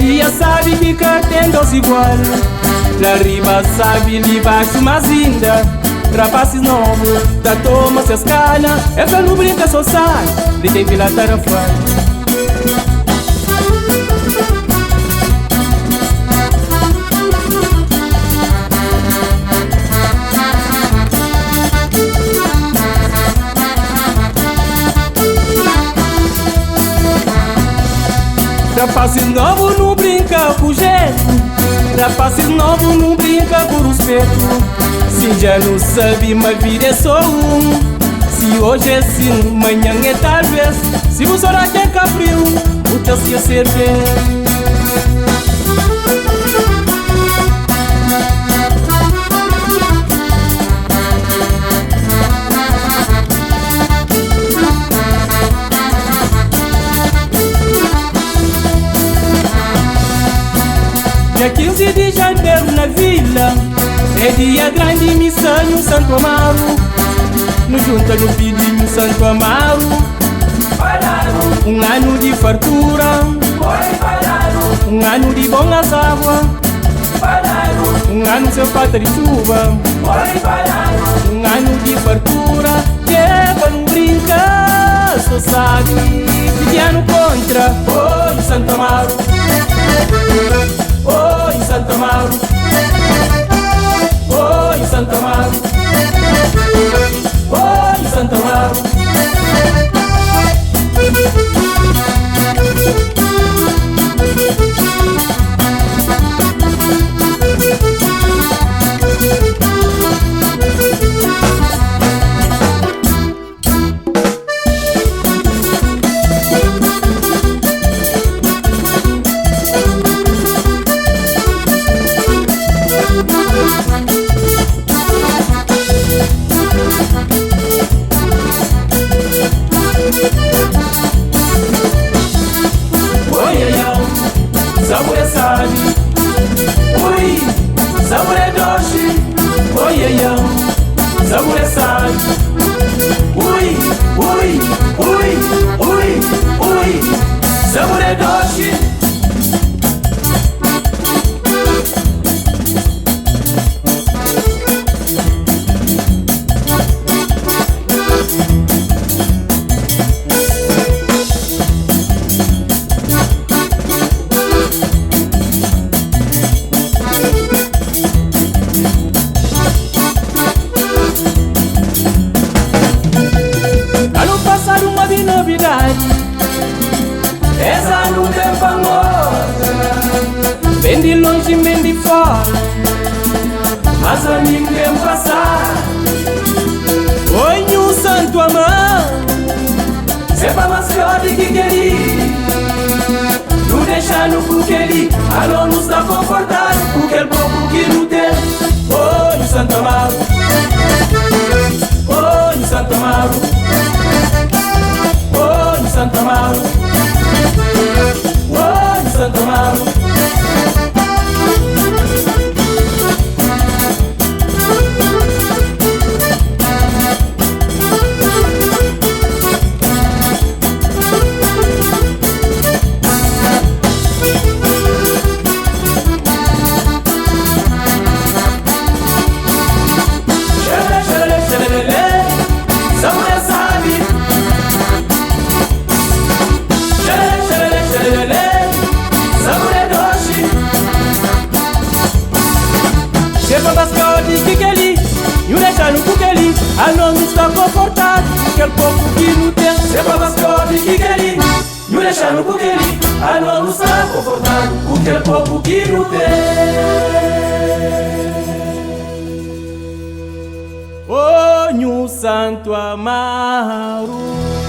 dia sabe que tem dois igual. Lá riba sabe, ali baixo mas ainda rapazes novos, da toma se escala. É pra não brincar só sai, ele tem pila tarafada. Rapazes novos não brinca com jeito, rapazes novos não brinca por respeito. Se já não sabe, mas vida é só um. Se hoje é sim, amanhã é talvez. Se você ora quer frio, o teu se acerve. Dia 15 de janeiro na vila é dia grande, missa no Santo Amaro. Nos junta no filhinho Santo Amaro. Um ano de fartura, um ano de boas águas, um ano seu padre de chuva, um ano de fartura. Que é para não brincar, só sabe que ano contra. Oi, Santo Amaro. Oi, Santo Amaro. Oi, Santo Amaro. Oi, Santo Amaro. Sabure sani, ui, sabure doshi, oyeyo, sabure sani, ui, ui, ui, ui, ui, sabure doshi. Essa não tem famosa, vem de longe, vem de fora, mas a ninguém passar. Oi, o Santo Amaro, sepa mais forte que queria. Não deixa no cuqueli, a não nos dá confortar, porque é pouco que não tem. Oi, o Santo Amaro. Oi, o Santo Amaro. Oi, o Santo Amaro. Oi, Santo Amaro. Chega das caldas que ele e o deixa no cuqueli, a não está confortável, aquele pouco que não tem. Chega das caldas que ele e o deixa no cuqueli, a não está confortável, aquele pouco que não tem. Oh, Santo Amaro.